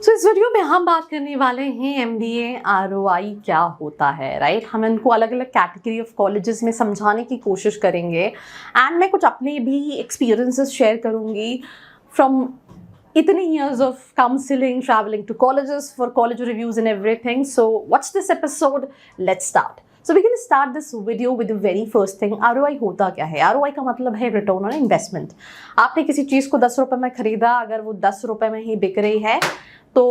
सो इस वीडियो में हम बात करने वाले हैं एमबीए आरओआई क्या होता है, राइट। हम इनको अलग अलग कैटेगरी ऑफ कॉलेजेस में समझाने की कोशिश करेंगे एंड मैं कुछ अपने भी एक्सपीरियंसेस शेयर करूंगी फ्रॉम इतने years of counseling, traveling to colleges for college reviews and everything. So watch this episode. Let's start. So we can start this video with the very first thing. ROI होता क्या है? ROI का मतलब है return on investment. आपने किसी चीज़ को 10 रुपये में खरीदा, अगर वो 10 रुपये में ही बिक रही है तो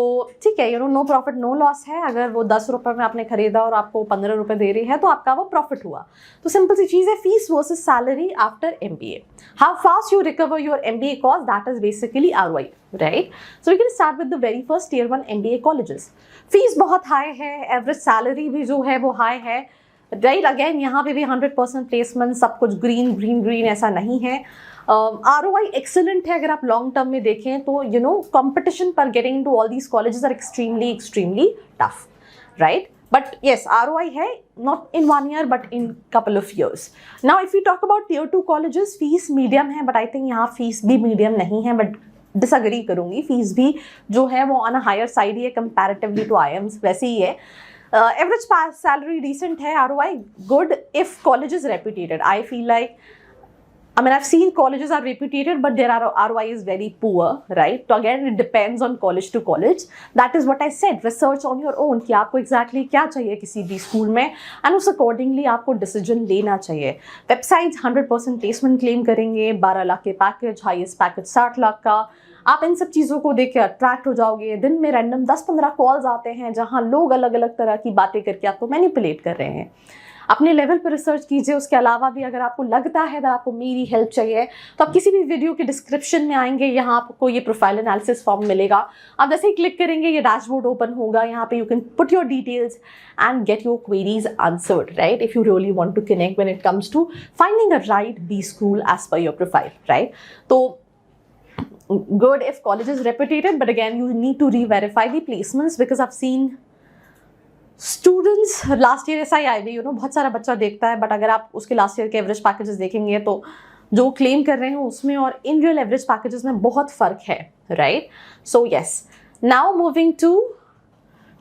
ठीक है, नो प्रॉफिट नो लॉस है। अगर वो 10 रुपये में आपने खरीदा और आपको 15 रुपये दे रही है तो आपका वो प्रॉफिट हुआ। तो सिंपल सी चीज़ है, fees versus salary after MBA। How fast you recover your MBA cost, that is basically ROI, right. So we can start with the very first Tier 1 MBA colleges. Fees बहुत high है, average salary भी जो है वो high है, right. Again यहाँ पे भी 100% प्लेसमेंट, सब कुछ ग्रीन ग्रीन ग्रीन ऐसा नहीं है। ROI एक्सेलेंट है अगर आप लॉन्ग टर्म में देखें तो कंपटीशन पर getting to all these colleges are extremely tough, right. But yes, ROI है not in 1 year but in couple of years. Now if we talk about Tier 2 colleges, fees medium है, but I think यहाँ fees भी medium नहीं है, but disagree करूँगी। Fees भी जो है वो ऑन अ हायर साइड ही है कंपैरेटिवली टू IIMs, वैसे ही है। Average salary decent है, ROI good if college is reputed. I feel like I've seen colleges are reputed, but their ROI is very poor, right? So again, it depends on college to college. That is what I said. Research on your own कि आपको exactly क्या चाहिए किसी भी school में, and उस accordingly आपको decision लेना चाहिए। Websites 100% placement claim करेंगे, 12 लाख के पैकेज, highest पैकेज 60 लाख का। आप इन सब चीज़ों को देख के अट्रैक्ट हो जाओगे। दिन में रैंडम 10-15 कॉल्स आते हैं जहाँ लोग अलग अलग तरह की बातें करके आपको मैनिपुलेट कर रहे हैं। अपने लेवल पर रिसर्च कीजिए। उसके अलावा भी अगर आपको लगता है कि आपको मेरी हेल्प चाहिए तो आप किसी भी वीडियो के डिस्क्रिप्शन में आएंगे, यहाँ आपको ये प्रोफाइल एनालिसिस फॉर्म मिलेगा। आप जैसे ही क्लिक करेंगे ये डैशबोर्ड ओपन होगा, यहाँ पे you can put your details and get your queries answered, right, if you really want to connect when it comes to finding a right B school as per your profile, right. तो good if college is reputed, but again you need to re-verify the placements because I've seen students last year ऐसा ही आए भी बहुत सारा बच्चा देखता है, but अगर आप उसके लास्ट ईयर के एवरेज पैकेजेस देखेंगे तो जो क्लेम कर रहे हैं उसमें और इन रियल एवरेज पैकेजेस में बहुत फर्क है, right. So yes, now moving to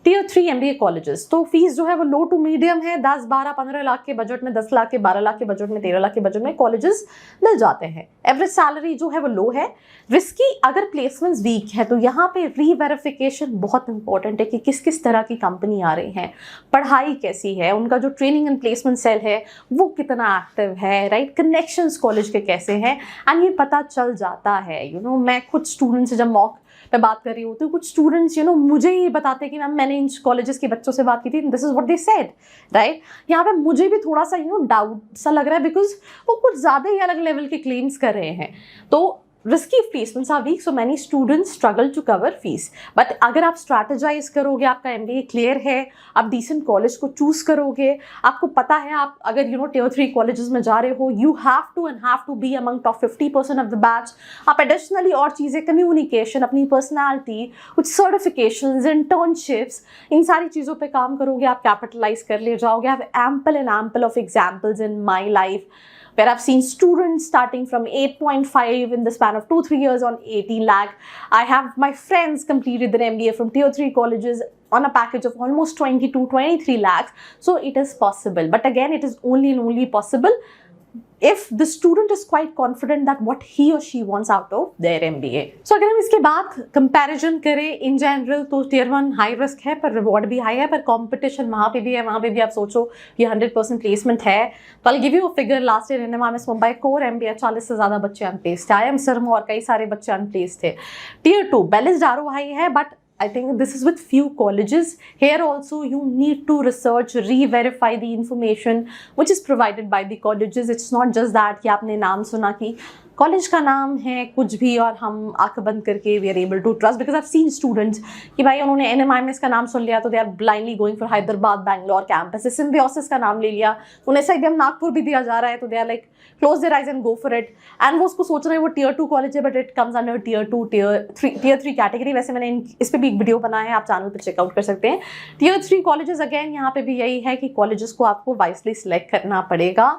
Tier 3 MBA colleges. तो फीस जो है वो लो टू मीडियम है। 10, 12, 15 लाख के बजट में, 10 लाख के, 12 लाख के बजट में, 13 लाख के बजट में कॉलेजेस मिल जाते हैं। एवरेज सैलरी जो है वो लो है। रिस्की अगर प्लेसमेंट्स वीक है तो यहाँ पे री-वेरिफिकेशन बहुत इंपॉर्टेंट है कि किस किस तरह की कंपनी आ रही है, पढ़ाई कैसी है, उनका जो ट्रेनिंग एंड प्लेसमेंट सेल है वो कितना एक्टिव है, राइट, कनेक्शंस कॉलेज के कैसे हैं, एंड ये पता चल जाता है। मैं खुद स्टूडेंट से जब मॉक पे बात कर रही हूँ तो कुछ स्टूडेंट्स मुझे ये बताते हैं कि मैम मैंने इन कॉलेजेस के बच्चों से बात की थी, this is what they said, right. यहाँ पे मुझे भी थोड़ा सा डाउट सा लग रहा है बिकॉज वो कुछ ज़्यादा ही अलग लेवल के क्लेम्स कर रहे हैं। तो risky placements are weak, so many students struggle to cover fees. But अगर आप स्ट्रैटेजाइज करोगे, आपका MBA क्लियर है, आप डिसेंट कॉलेज को चूज करोगे, आपको पता है आप अगर Tier 3 कॉलेजेस में जा रहे हो, you have to be among top 50% of the batch. आप एडिशनली और चीज़ें, कम्युनिकेशन, अपनी पर्सनैलिटी, कुछ सर्टिफिकेशंस, इंटर्नशिप्स, इन सारी चीज़ों पे काम करोगे, आप कैपिटलाइज कर ले जाओगे। I have ample of examples in my life where I've seen students starting from 8.5 in the span of 2-3 years on 18 lakh. I have my friends completed their MBA from Tier 3 colleges on a package of almost 22-23 lakhs. So it is possible. But again, it is only possible if the student is quite confident that what he or she wants out of their MBA. So अगर हम इसके बाद comparison करें in general तो Tier 1 high risk है पर reward भी high है, पर कंपटीशन वहाँ पे भी है। वहाँ पे भी आप सोचो ये 100% प्लेसमेंट है। तो I give you a figure, last year NMIMS Mumbai core MBA 40 से ज़्यादा बच्चे अनप्लेस्ड थे। IIM सिरमौर और कई सारे बच्चे अनप्लेस्ड थे। Tier 2 बैलेंस्ड ROI है, but I think this is with few colleges. Here also you need to research, re-verify the information which is provided by the colleges. It's not just that कि आपने नाम सुना कि college का नाम है कुछ भी और हम आंख बंद करके we are able to trust, because I have seen students कि भाई उन्होंने NMIMS का नाम सुन लिया तो they are blindly going for Hyderabad, Bangalore campus. Symbiosis का नाम ले लिया, उन्हें सही नागपुर भी दिया जा रहा है तो they are like close their eyes and go for it. And वो उसको सोच रहे हैं वो Tier 2 कॉलेज है, but it comes under Tier 2, Tier 3 category. वैसे मैंने इस पर भी एक वीडियो बनाया है, आप चैनल पर चेकआउट कर सकते हैं। Tier 3 कॉलेजेस अगेन यहाँ पे भी यही है कि कॉलेजेस को आपको वाइसली सिलेक्ट करना पड़ेगा।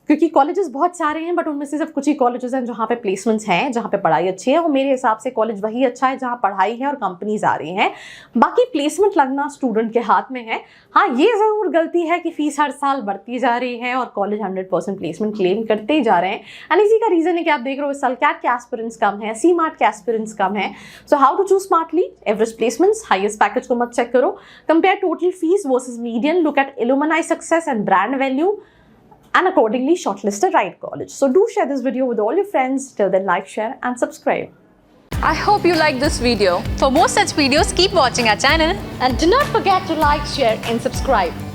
क्योंकि कॉलेजेस बहुत सारे हैं, बट उनमें से सिर्फ कुछ ही कॉलेजेस हैं जहाँ पे प्लेसमेंट्स हैं, जहाँ पे पढ़ाई अच्छी है। और मेरे हिसाब से कॉलेज वही अच्छा है जहाँ पढ़ाई है और कंपनीज आ रही हैं। बाकी प्लेसमेंट लगना स्टूडेंट के हाथ में है। हाँ, ये ज़रूर गलती है कि फीस हर साल बढ़ती जा रही है और कॉलेज 100% प्लेसमेंट क्लेम करते ही जा रहे हैं। एंड इसी का रीज़न है कि आप देख रहे हो इस साल कैट के एस्पिरेंट्स कम है, सी मार्ट के एस्पिरेंट्स कम है। So how to choose smartly? Average placements, highest package को मत चेक करो, compare total fees versus median, look at alumni success and brand value, and accordingly shortlist the right college. So do share this video with all your friends. Till then, like, share and subscribe. I hope you like this video. For more such videos, keep watching our channel. And do not forget to like, share and subscribe.